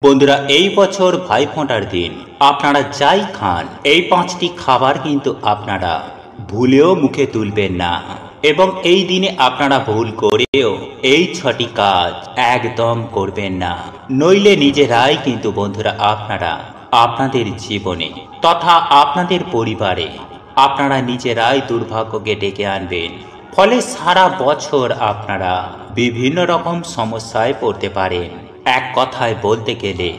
বন্ধুরা, এই বছর ভাইফোঁটার দিন আপনারা যাই খান, এই 5টি খাবার কিন্তু আপনারা ভুলেও মুখে তুলবেন না। এবং এই দিনে আপনারা ভুল করেও এই 6টি কাজ একদম করবেন না, নইলে নিজেরাই কিন্তু বন্ধুরা আপনারা আপনাদের জীবনে তথা আপনাদের পরিবারে আপনারা নিজেরাই দুর্ভাগ্যকে ডেকে আনবেন। ফলে সারা বছর আপনারা বিভিন্ন রকম সমস্যায় পড়তে পারেন। এক কথায় বলতে গেলে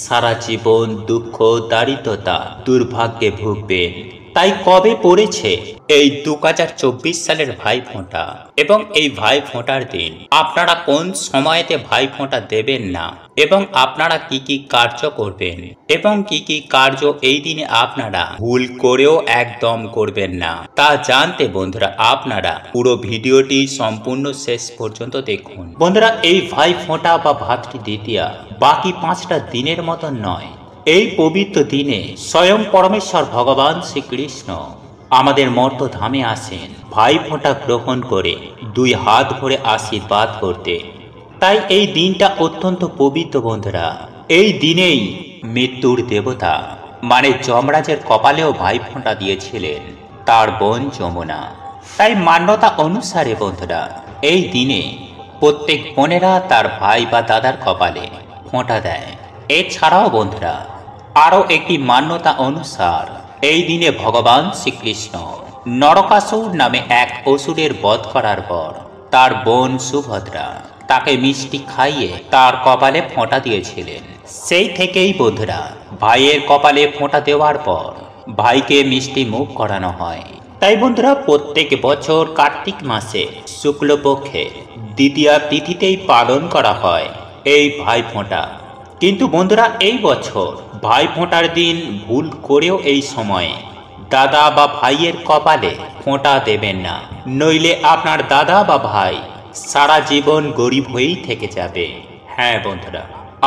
সারা জীবন দুঃখ, দারিদ্রতা, দুর্ভাগ্যে ভুগবেন। তাই কবে পড়েছে এই 2024 সালের ভাইফোঁটা, এবং এই ভাইফোঁটার দিন আপনারা কোন সময়তে ভাইফোঁটা দেবেন না, এবং আপনারা কি কি কার্য করবেন, এবং কি কি কার্য এই দিনে আপনারা ভুল করেও একদম করবেন না, তা জানতে বন্ধুরা আপনারা পুরো ভিডিওটি সম্পূর্ণ শেষ পর্যন্ত দেখুন। বন্ধুরা, এই ভাইফোঁটা বা ভাতৃদ্বিতীয়া বাকি 5টা দিনের মতন নয়। এই পবিত্র দিনে স্বয়ং পরমেশ্বর ভগবান শ্রীকৃষ্ণ আমাদের মর্তধামে আসেন ভাইফোঁটা গ্রহণ করে 2 হাত ভরে আশীর্বাদ করতে। তাই এই দিনটা অত্যন্ত পবিত্র বন্ধুরা। এই দিনেই মৃত্যুর দেবতা মানে যমরাজের কপালেও ভাইফোঁটা দিয়েছিলেন তার বোন যমুনা। তাই মান্যতা অনুসারে বন্ধুরা এই দিনে প্রত্যেক বোনেরা তার ভাই বা দাদার কপালে ফোঁটা দেয়। এছাড়াও বন্ধুরা আরও একটি মান্যতা অনুসার এই দিনে ভগবান শ্রীকৃষ্ণ নরকাসুর নামে এক অসুরের বধ করার পর তার বোন সুভদ্রা তাকে মিষ্টি খাইয়ে তার কপালে ফোঁটা দিয়েছিলেন। সেই থেকেই বন্ধুরা ভাইয়ের কপালে ফোঁটা দেওয়ার পর ভাইকে মিষ্টি মুখ করানো হয়। তাই বন্ধুরা প্রত্যেক বছর কার্তিক মাসে শুক্লপক্ষে দ্বিতীয়া তিথিতেই পালন করা হয় এই ভাইফোঁটা। কিন্তু বন্ধুরা এই বছর ভাইফোঁটার দিন ভুল করেও এই সময়ে দাদা বা ভাইয়ের কপালে ফোঁটা দেবেন না, নইলে আপনার দাদা বা ভাই সারা জীবন গরিব হয়েই থেকে যাবে। হ্যাঁ বন্ধুরা,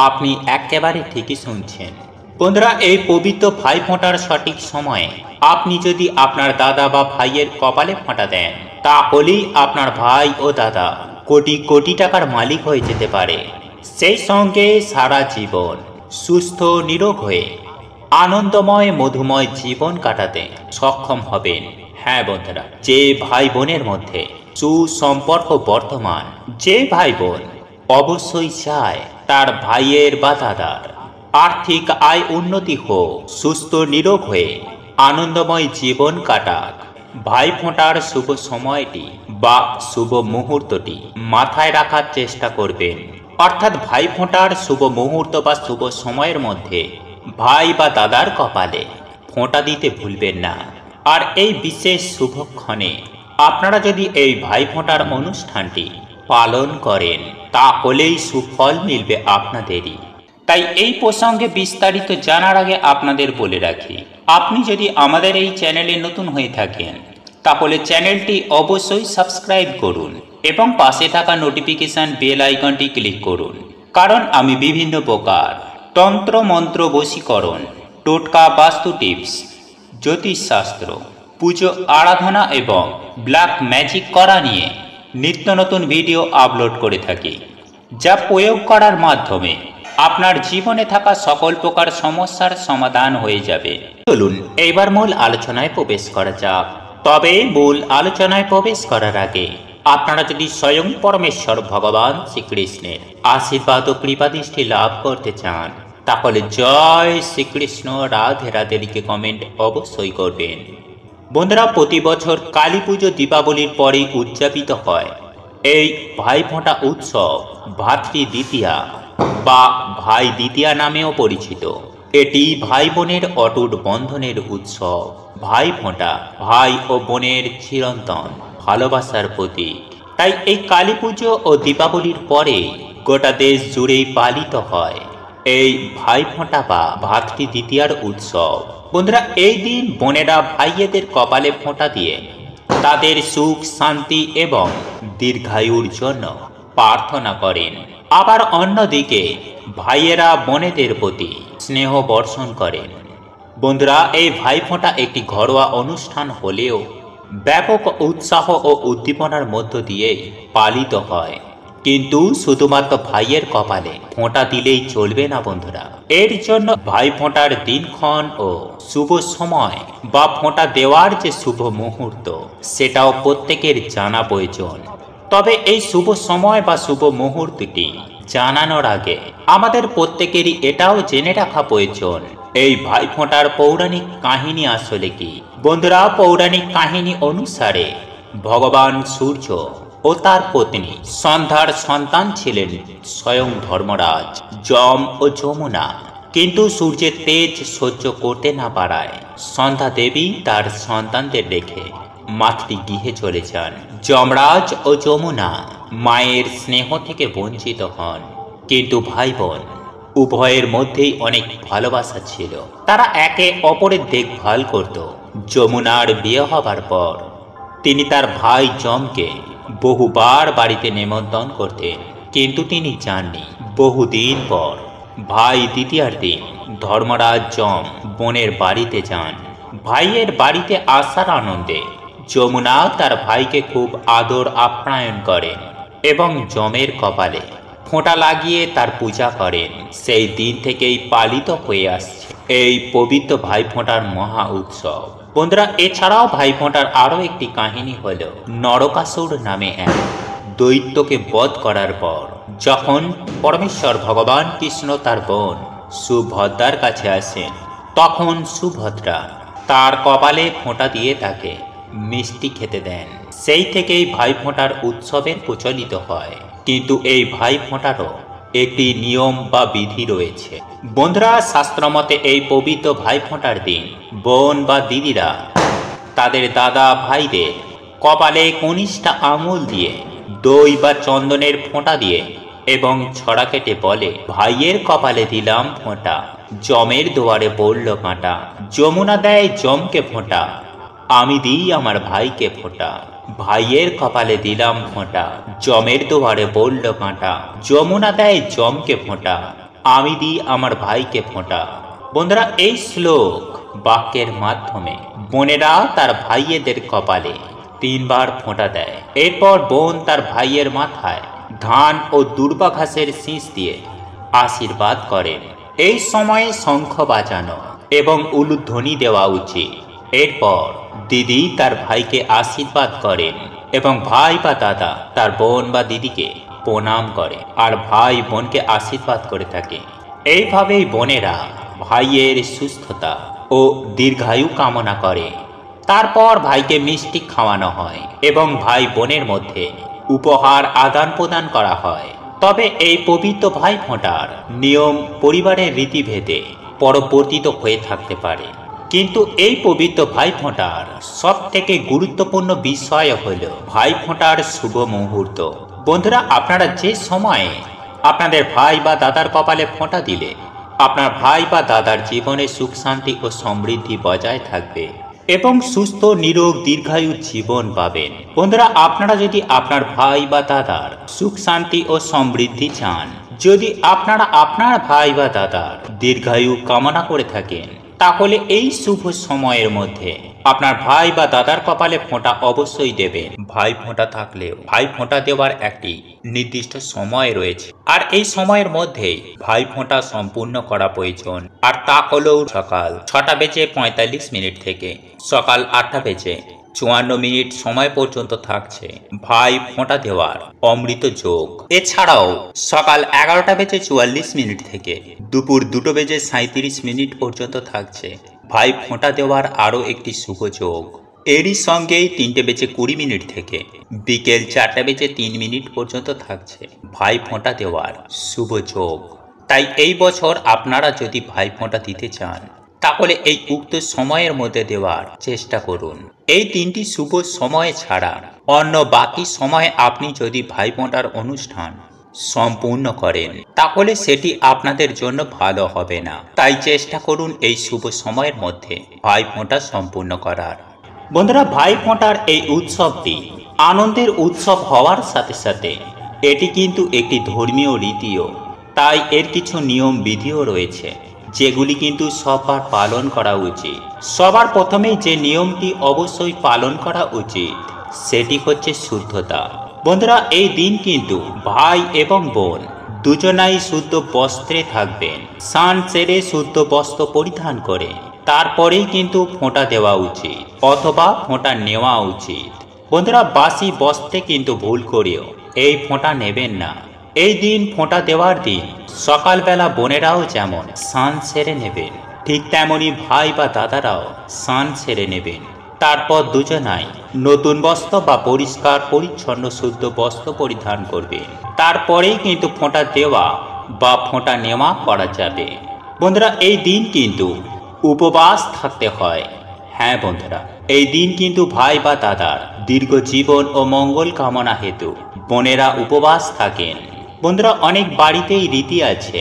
আপনি একেবারে ঠিকই শুনছেন। বন্ধুরা, এই পবিত্র ভাইফোঁটার সঠিক সময়ে আপনি যদি আপনার দাদা বা ভাইয়ের কপালে ফোঁটা দেন, তাহলেই আপনার ভাই ও দাদা কোটি কোটি টাকার মালিক হয়ে যেতে পারে। সেই সঙ্গে সারা জীবন সুস্থ নিরোগ হয়ে আনন্দময় মধুময় জীবন কাটাতে সক্ষম হবেন। হ্যাঁ বন্ধুরা, যে ভাই বোনের মধ্যে সুসম্পর্ক বর্তমান, যে ভাই বোন অবশ্যই চায় তার ভাইয়ের বা দাদার আর্থিক আয় উন্নতি হোক, সুস্থ নিরোগ হয়ে আনন্দময় জীবন কাটাক, ভাইফোঁটার শুভ সময়টি বা শুভ মুহূর্তটি মাথায় রাখার চেষ্টা করবেন। অর্থাৎ ভাইফোঁটার শুভ মুহূর্ত বা শুভ সময়ের মধ্যে ভাই বা দাদার কপালে ফোঁটা দিতে ভুলবেন না। আর এই বিশেষ শুভক্ষণে আপনারা যদি এই ভাইফোঁটার অনুষ্ঠানটি পালন করেন, তাহলেই সুফল মিলবে আপনাদেরই। তাই এই প্রসঙ্গে বিস্তারিত জানার আগে আপনাদের বলে রাখি, আপনি যদি আমাদের এই চ্যানেলে নতুন হয়ে থাকেন তাহলে চ্যানেলটি অবশ্যই সাবস্ক্রাইব করুন এবং পাশে থাকা নোটিফিকেশন বেল আইকনটি ক্লিক করুন। কারণ আমি বিভিন্ন প্রকার তন্ত্র মন্ত্র, বশীকরণ, টোটকা, বাস্তু টিপস, জ্যোতিষশাস্ত্র, পুজো আরাধনা এবং ব্ল্যাক ম্যাজিক করা নিয়ে নিত্য নতুন ভিডিও আপলোড করে থাকি, যা প্রয়োগ করার মাধ্যমে আপনার জীবনে থাকা সকল প্রকার সমস্যার সমাধান হয়ে যাবে। চলুন এবার মূল আলোচনায় প্রবেশ করা যাক। তবে মূল আলোচনায় প্রবেশ করার আগে আপনারা যদি স্বয়ং পরমেশ্বর ভগবান শ্রীকৃষ্ণের আশীর্বাদ ও কৃপাদৃষ্টি লাভ করতে চান, তাহলে জয় শ্রীকৃষ্ণ, রাধে রাধে লিখে কমেন্ট অবশ্যই করবেন। বন্ধুরা, প্রতি বছর কালী পুজো দীপাবলির পরেই উদযাপিত হয় এই ভাইফোঁটা উৎসব ভাতৃদ্বিতীয়া বা ভাই দ্বিতীয়া নামেও পরিচিত। এটি ভাই বোনের অটুট বন্ধনের উৎসব। ভাইফোঁটা ভাই ও বোনের চিরন্তন ভালোবাসার প্রতীক। তাই এই কালী পুজো ও দীপাবলির পরে গোটা দেশ জুড়েই পালিত হয় এই ভাইফোঁটা বা ভাতৃদ্বিতীয়ার উৎসব। বন্ধুরা, এই দিন বোনেরা ভাইয়েদের কপালে ফোঁটা দিয়ে তাদের সুখ, শান্তি এবং দীর্ঘায়ুর জন্য প্রার্থনা করেন। আবার অন্যদিকে ভাইয়েরা বোনেদের প্রতি স্নেহ বর্ষণ করেন। বন্ধুরা, এই ভাইফোঁটা একটি ঘরোয়া অনুষ্ঠান হলেও ব্যাপক উৎসাহ ও উদ্দীপনার মধ্য দিয়ে পালিত হয়। কিন্তু শুধুমাত্র ভাইয়ের কপালে ফোঁটা দিলেই চলবে না বন্ধুরা। এর জন্য ভাই ফোঁটার দিনক্ষণ ও শুভ সময় বা ফোঁটা দেওয়ার যে শুভ মুহূর্ত সেটাও প্রত্যেকের জানা প্রয়োজন। তবে এই শুভ সময় বা শুভ মুহূর্তটি জানানোর আগে আমাদের প্রত্যেকেরই এটাও জেনে রাখা প্রয়োজন এই ভাই ফোঁটার পৌরাণিক কাহিনী আসলে কি। বন্ধুরা, পৌরাণিক কাহিনী অনুসারে ভগবান সূর্য ও তার পত্নী সন্ধ্যার সন্তান ছিলেন স্বয়ং ধর্মরাজ যম ও যমুনা। কিন্তু সূর্যের তেজ সহ্য করতে না পারায় সন্ধ্যা দেবী তার সন্তানদের রেখে মাতৃগৃহে চলে যান। যমরাজ ও যমুনা মায়ের স্নেহ থেকে বঞ্চিত হন, কিন্তু ভাই বোন উভয়ের মধ্যেই অনেক ভালোবাসা ছিল। তারা একে অপরের দেখভাল করত। যমুনার বিয়ে হবার পর তিনি তার ভাই যমকে বহুবার বাড়িতে নেমন্তন্ন করতেন, কিন্তু তিনি যাননি। বহুদিন পর ভাই দ্বিতীয়ার দিন ধর্মরাজ যম বোনের বাড়িতে যান। ভাইয়ের বাড়িতে আসার আনন্দে যমুনা তার ভাইকে খুব আদর আপ্যায়ন করেন এবং যমের কপালে ফোঁটা লাগিয়ে তার পূজা করেন। সেই দিন থেকেই পালিত হয়ে আসছে এই পবিত্র ভাইফোঁটার মহা উৎসব। বন্ধুরা, এছাড়াও ভাইফোঁটার আরও একটি কাহিনী হল নরকাসুর নামে এক দৈত্যকে বধ করার পর যখন পরমেশ্বর ভগবান কৃষ্ণ তার বোন সুভদ্রার কাছে আসেন, তখন সুভদ্রা তার কপালে ফোঁটা দিয়ে তাকে মিষ্টি খেতে দেন। সেই থেকেই ভাইফোঁটার উৎসবের প্রচলিত হয়। কিন্তু এই ভাইফোঁটারও একটি নিয়ম বা বিধি রয়েছে। বন্ধুরা, শাস্ত্রমতে এই পবিত্র ভাইফোঁটার দিন বোন বা দিদিরা তাদের দাদা ভাইদের কপালে কনিষ্ঠা আঙুল দিয়ে দই বা চন্দনের ফোঁটা দিয়ে এবং ছড়া কেটে বলে, ভাইয়ের কপালে দিলাম ফোঁটা, যমের দুয়ারে পড়ল কাঁটা। যমুনা দেয় যমকে ফোঁটা, আমি দিই আমার ভাইকে ফোঁটা। ভাইয়ের কপালে দিলাম ফোঁটা, যমের দুয়ারে পড়ল কাঁটা। যমুনা দেয় যমকে ফোঁটা, আমি দিই আমার ভাইকে ফোঁটা। বন্ধুরা, এই শ্লোক বাক্যের মাধ্যমে বোনেরা তার ভাইয়েদের কপালে 3 বার ফোঁটা দেয়। এরপর বোন তার ভাইয়ের মাথায় ধান ও দুর্বা ঘাসের শীষ দিয়ে আশীর্বাদ করেন। এই সময়ে শঙ্খ বাজানো এবং উলুধ্বনি দেওয়া উচিত। এরপর দিদি তার ভাইকে আশীর্বাদ করেন এবং ভাই বা দাদা তার বোন বা দিদিকে প্রণাম করে আর ভাই বোনকে আশীর্বাদ করে থাকে। এইভাবেই বোনেরা ভাইয়ের সুস্থতা ও দীর্ঘায়ু কামনা করে। তারপর ভাইকে মিষ্টি খাওয়ানো হয় এবং ভাই বোনের মধ্যে উপহার আদান প্রদান করা হয়। তবে এই পবিত্র ভাইফোঁটার নিয়ম পরিবারের রীতিভেদে পরিবর্তিত হয়ে থাকতে পারে, কিন্তু এই পবিত্র ভাইফোঁটার সব থেকে গুরুত্বপূর্ণ বিষয় হল ভাইফোঁটার শুভ মুহূর্ত। বন্ধুরা, আপনারা যে সময়ে আপনাদের ভাই বা দাদার কপালে ফোঁটা দিলে আপনার ভাই বা দাদার জীবনে সুখ শান্তি ও সমৃদ্ধি বজায় থাকবে এবং সুস্থ নিরোগ দীর্ঘায়ু জীবন পাবেন। বন্ধুরা, আপনারা যদি আপনার ভাই বা দাদার সুখ শান্তি ও সমৃদ্ধি চান, যদি আপনারা আপনার ভাই বা দাদার দীর্ঘায়ু কামনা করে থাকেন, তাহলে এই শুভ সময়ের মধ্যে আপনার ভাই বা দাদার কপালে ফোঁটা অবশ্যই দেবেন। ভাই ফোঁটা থাকলেও ভাই ফোঁটা দেওয়ার একটি নির্দিষ্ট সময় রয়েছে, আর এই সময়ের মধ্যেই ভাই ফোঁটা সম্পূর্ণ করা প্রয়োজন। আর তা হলো সকাল 6:45 থেকে সকাল 8:54 সময় পর্যন্ত থাকছে ভাই ফোঁটা দেওয়ার অমৃত যোগ। এছাড়াও সকাল 11:44 থেকে দুপুর 2:37 পর্যন্ত থাকছে ভাই ফোঁটা দেওয়ার আরও একটি শুভ যোগ। এরই সঙ্গেই 3:20 থেকে বিকেল 4:03 পর্যন্ত থাকছে ভাই ফোঁটা দেওয়ার শুভ যোগ। তাই এই বছর আপনারা যদি ভাই ফোঁটা দিতে চান, তাহলে এই উক্ত সময়ের মধ্যে দেওয়ার চেষ্টা করুন। এই 3টি শুভ সময় ছাড়া অন্য বাকি সময়ে আপনি যদি ভাইফোঁটার অনুষ্ঠান সম্পূর্ণ করেন, তাহলে সেটি আপনাদের জন্য ভালো হবে না। তাই চেষ্টা করুন এই শুভ সময়ের মধ্যে ভাইফোঁটা সম্পূর্ণ করার। বন্ধুরা, ভাইফোঁটার এই উৎসবটি আনন্দের উৎসব হওয়ার সাথে সাথে এটি কিন্তু একটি ধর্মীয় রীতিও। তাই এর কিছু নিয়ম বিধিও রয়েছে, যেগুলি কিন্তু সবার পালন করা উচিত। সবার প্রথমেই যে নিয়মটি অবশ্যই পালন করা উচিত সেটি হচ্ছে শুদ্ধতা। বন্ধুরা এই দিন কিন্তু ভাই এবং বোন দুজনাই শুদ্ধ বস্ত্রে থাকবেন। স্নান সেরে শুদ্ধ বস্ত্র পরিধান করে তারপরেই কিন্তু ফোঁটা দেওয়া উচিত অথবা ফোঁটা নেওয়া উচিত। বন্ধুরা বাসি বস্ত্রে কিন্তু ভুল করেও এই ফোঁটা নেবেন না। এই দিন ফোঁটা দেওয়ার দিন সকালবেলা বোনেরাও যেমন স্নান সেরে নেবেন, ঠিক তেমনি ভাই বা দাদারাও স্নান সেরে নেবেন। তারপর দুজনাই নতুন বস্ত্র বা পরিষ্কার পরিচ্ছন্ন শুদ্ধ বস্ত্র পরিধান করবেন। তারপরেই কিন্তু ফোঁটা দেওয়া বা ফোঁটা নেওয়া করা যাবে। বন্ধুরা এই দিন কিন্তু উপবাস থাকতে হয়। হ্যাঁ বন্ধুরা, এই দিন কিন্তু ভাই বা দাদার দীর্ঘ জীবন ও মঙ্গল কামনা হেতু বোনেরা উপবাস থাকেন। বন্ধুরা অনেক বাড়িতেই রীতি আছে,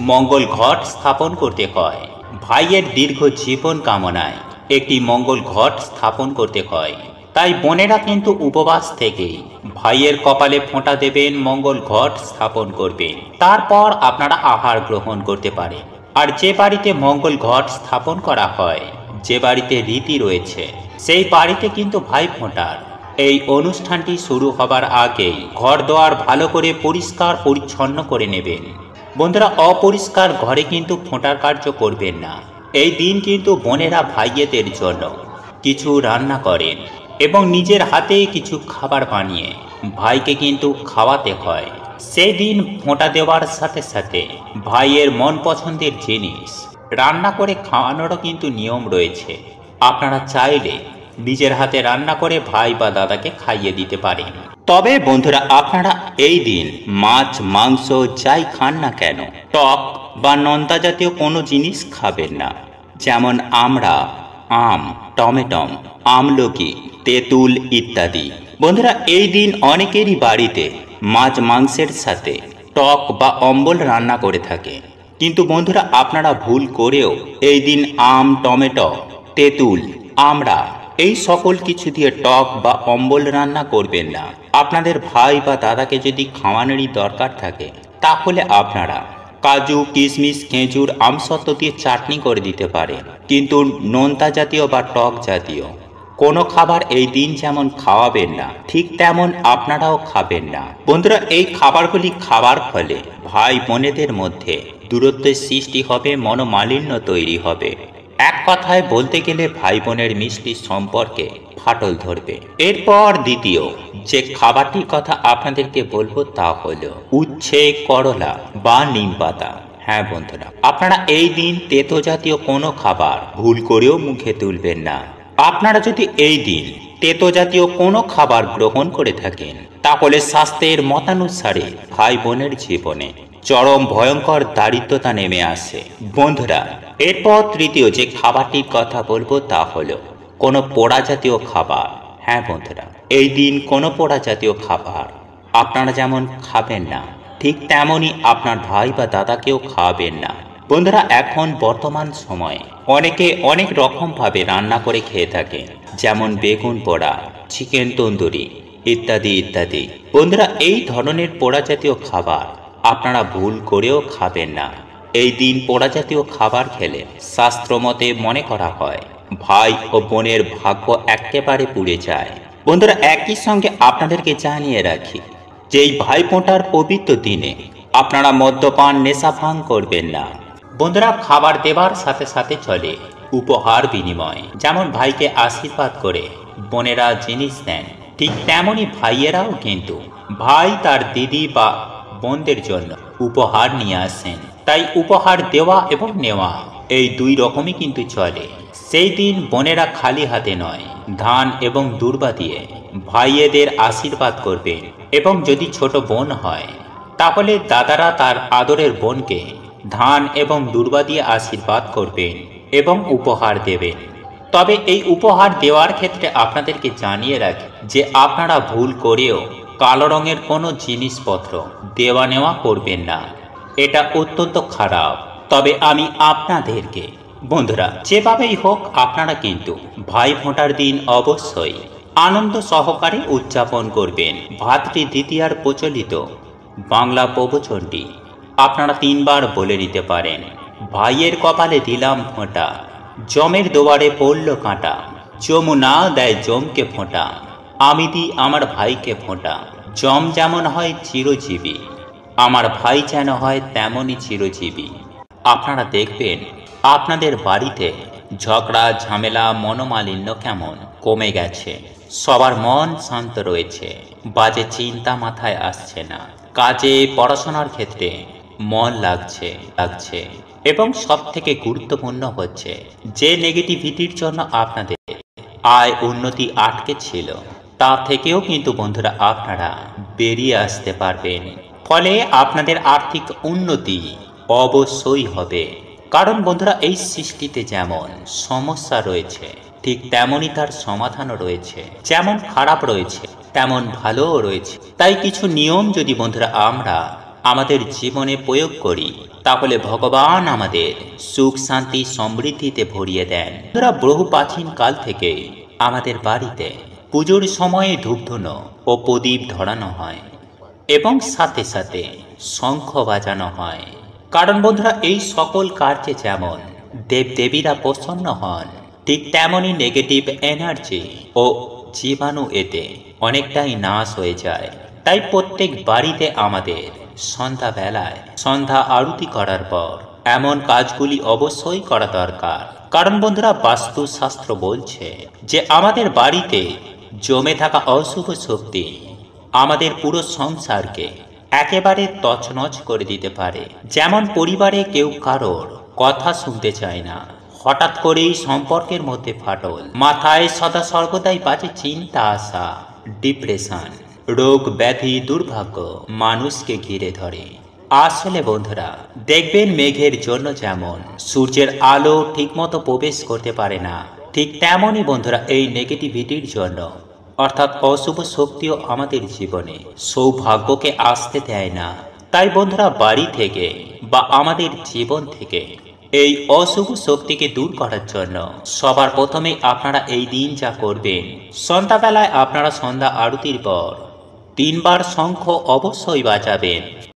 মঙ্গল ঘট স্থাপন করতে হয়। ভাইয়ের দীর্ঘ জীবন কামনায় একটি মঙ্গল ঘট স্থাপন করতে হয়। তাই বোনেরা কিন্তু উপবাস থেকেই ভাইয়ের কপালে ফোঁটা দেবেন, মঙ্গল ঘট স্থাপন করবেন। তারপর আপনারা আহার গ্রহণ করতে পারেন। আর যে বাড়িতে মঙ্গল ঘট স্থাপন করা হয়, যে বাড়িতে রীতি রয়েছে, সেই বাড়িতে কিন্তু ভাই ফোঁটার এই অনুষ্ঠানটি শুরু হবার আগেই ঘর দোয়ার ভালো করে পরিষ্কার পরিচ্ছন্ন করে নেবেন। বন্ধুরা অপরিষ্কার ঘরে কিন্তু ফোঁটার কার্য করবেন না। এই দিন কিন্তু বোনেরা ভাইয়েদের জন্য কিছু রান্না করেন এবং নিজের হাতে কিছু খাবার বানিয়ে ভাইকে কিন্তু খাওয়াতে হয়। সেই দিন ফোঁটা দেওয়ার সাথে সাথে ভাইয়ের মন পছন্দের জিনিস রান্না করে খাওয়ানোরও কিন্তু নিয়ম রয়েছে। আপনারা চাইলে নিজের হাতে রান্না করে ভাই বা দাদাকে খাইয়ে দিতে পারেন। তবে বন্ধুরা আপনারা এই দিন মাছ মাংস যাই খান না কেন, টক বা নোনতা জাতীয় কোনো জিনিস খাবেন না। যেমন আমরা আম, টমেটম, আমলকি, তেঁতুল ইত্যাদি। বন্ধুরা এই দিন অনেকেরই বাড়িতে মাছ মাংসের সাথে টক বা অম্বল রান্না করে থাকে। কিন্তু বন্ধুরা আপনারা ভুল করেও এই দিন আম, টমেটো, তেঁতুল, আমড়া এই সকল কিছু দিয়ে টক বা অম্বল রান্না করবেন না। আপনাদের ভাই বা দাদাকে যদি খাওয়ানোরই দরকার থাকে তাহলে আপনারা কাজু, কিশমিশ, খেজুর, আমসত্ত্ব দিয়ে চাটনি করে দিতে পারেন। কিন্তু নোনতা জাতীয় বা টক জাতীয় কোনো খাবার এই দিন যেমন খাওয়াবেন না, ঠিক তেমন আপনারাও খাবেন না। বন্ধুরা এই খাবারগুলি খাওয়ার ফলে ভাই বোনেদের মধ্যে দূরত্বের সৃষ্টি হবে, মনোমালিন্য তৈরি হবে। এক কথায় বলতে গেলে ভাই বোনের মিষ্টি সম্পর্কে ফাটল ধরবে। এরপর দ্বিতীয় যে খাবারটির কথা আপনাদেরকে বলবো তা হলো উচ্ছে, করলা বা নিম পাতা। হ্যাঁ বন্ধুরা, আপনারা এই দিন তেতো জাতীয় কোনো খাবার ভুল করেও মুখে তুলবেন না। আপনারা যদি এই দিন তেতো জাতীয় কোনো খাবার গ্রহণ করে থাকেন তাহলে স্বাস্থ্যের মতানুসারে ভাই বোনের জীবনে চরম ভয়ঙ্কর দারিদ্রতা নেমে আসে। বন্ধুরা এরপর তৃতীয় যে খাবারটির কথা বলবো তা হলো কোনো পোড়া জাতীয় খাবার। হ্যাঁ বন্ধুরা, এই দিন কোনো পোড়া জাতীয় খাবার আপনারা যেমন খাবেন না, ঠিক তেমনই আপনার ভাই বা দাদাকেও খাওয়াবেন না। বন্ধুরা এখন বর্তমান সময়ে অনেকে অনেক রকমভাবে রান্না করে খেয়ে থাকেন, যেমন বেগুন পোড়া, চিকেন তন্দুরি ইত্যাদি ইত্যাদি। বন্ধুরা এই ধরনের পোড়া জাতীয় খাবার আপনারা ভুল করেও খাবেন না। এই দিন পোড়া জাতীয় খাবার খেলে শাস্ত্রমতে মনে করা হয় ভাই ও বোনের ভাগ্য একেবারে পুড়ে যায়। বন্ধুরা একই সঙ্গে আপনাদেরকে জানিয়ে রাখি যে এই ভাইফোঁটার পবিত্র দিনে আপনারা মদ্যপান, নেশা ভাঙ করবেন না। বন্ধুরা খাবার দেবার সাথে সাথে চলে উপহার বিনিময়। যেমন ভাইকে আশীর্বাদ করে বোনেরা জিনিস দেন, ঠিক তেমনই ভাইয়েরাও কিন্তু ভাই তার দিদি বা বোনদের জন্য উপহার নিয়ে আসেন। তাই উপহার দেওয়া এবং নেওয়া এই দুই রকমই কিন্তু চলে। সেই দিন বোনেরা খালি হাতে নয়, ধান এবং দূর্বা দিয়ে ভাইয়েদের আশীর্বাদ করবেন। এবং যদি ছোট বোন হয় তাহলে দাদারা তার আদরের বোনকে ধান এবং দূর্বা দিয়ে আশীর্বাদ করবেন এবং উপহার দেবেন। তবে এই উপহার দেওয়ার ক্ষেত্রে আপনাদেরকে জানিয়ে রাখি যে আপনারা ভুল করেও কালো রঙের কোনো জিনিসপত্র দেওয়া নেওয়া করবেন না, এটা অত্যন্ত খারাপ। তবে আমি আপনাদেরকে বন্ধুরা যেভাবেই হোক আপনারা কিন্তু ভাইফোঁটার দিন অবশ্যই আনন্দ সহকারে উদযাপন করবেন। ভাতৃ দ্বিতীয়ার প্রচলিত বাংলা প্রবচনটি আপনারা 3 বার বলে নিতে পারেন। ভাইয়ের কপালে দিলাম ফোঁটা, জমের দুয়ারে পড়ল কাঁটা, যমুনা দেয় জমকে ফোঁটা, আমি দিই আমার ভাইকে ফোঁটা, জম যেমন হয় চিরজীবী, আমার ভাই যেন হয় তেমনই চিরজীবী। আপনারা দেখবেন আপনাদের বাড়িতে ঝগড়া ঝামেলা মনোমালিন্য কেমন কমে গেছে। সবার মন শান্ত রয়েছে, বাজে চিন্তা মাথায় আসছে না, কাজে পড়াশোনার ক্ষেত্রে মন লাগছে। এবং সব থেকে গুরুত্বপূর্ণ হচ্ছে যে নেগেটিভিটির জন্য আপনাদের আয় উন্নতি আটকে ছিল, তা থেকেও কিন্তু বন্ধুরা আপনারা বেরিয়ে আসতে পারবেন। ফলে আপনাদের আর্থিক উন্নতি অবশ্যই হবে। কারণ বন্ধুরা এই সৃষ্টিতে যেমন সমস্যা রয়েছে ঠিক তেমনই তার সমাধানও রয়েছে। যেমন খারাপ রয়েছে তেমন ভালোও রয়েছে। তাই কিছু নিয়ম যদি বন্ধুরা আমরা আমাদের জীবনে প্রয়োগ করি, তাহলে ভগবান আমাদের সুখ শান্তি সমৃদ্ধিতে ভরিয়ে দেন। বন্ধুরা বহু প্রাচীন কাল থেকে আমাদের বাড়িতে পুজোর সময়ে ধূপধুনো ও প্রদীপ ধরানো হয় এবং সাথে সাথে শঙ্খ বাজানো হয়। কারণ বন্ধুরা এই সকল কার্যে যেমন দেবদেবীরা প্রসন্ন হন, ঠিক তেমনই নেগেটিভ এনার্জি ও জীবাণু এতে অনেকটাই নাশ হয়ে যায়। তাই প্রত্যেক বাড়িতে আমাদের সন্ধ্যাবেলায় সন্ধ্যা আরতি করার পর এমন কাজগুলি অবশ্যই করা দরকার। কারণ বন্ধুরা বাস্তুশাস্ত্র বলছে যে আমাদের বাড়িতে জমে থাকা অশুভ শক্তি আমাদের পুরো সংসারকে একেবারে তছনছ করে দিতে পারে। যেমন পরিবারে কেউ কারোর কথা শুনতে চায় না, হঠাৎ করেই সম্পর্কের মধ্যে ফাটল, মাথায় সদা সর্বদাই বাজে চিন্তা আসা, ডিপ্রেশন, রোগ ব্যাধি দুর্ভাগ্য মানুষকে ঘিরে ধরে। আসলে বন্ধুরা দেখবেন মেঘের জন্য যেমন সূর্যের আলো ঠিকমতো প্রবেশ করতে পারে না, ঠিক তেমনই বন্ধুরা এই নেগেটিভিটির জন্য অর্থাৎ অশুভ শক্তিও আমাদের জীবনে সৌভাগ্যকে আসতে দেয় না। তাই বন্ধুরা বাড়ি থেকে বা আমাদের জীবন থেকে এই অশুভ শক্তিকে দূর করার জন্য সবার প্রথমে আপনারা এই দিন যা করবেন, সন্ধ্যাবেলায় আপনারা সন্ধ্যা আরতির পর 3 বার শঙ্খ অবশ্যই বাজাবেন।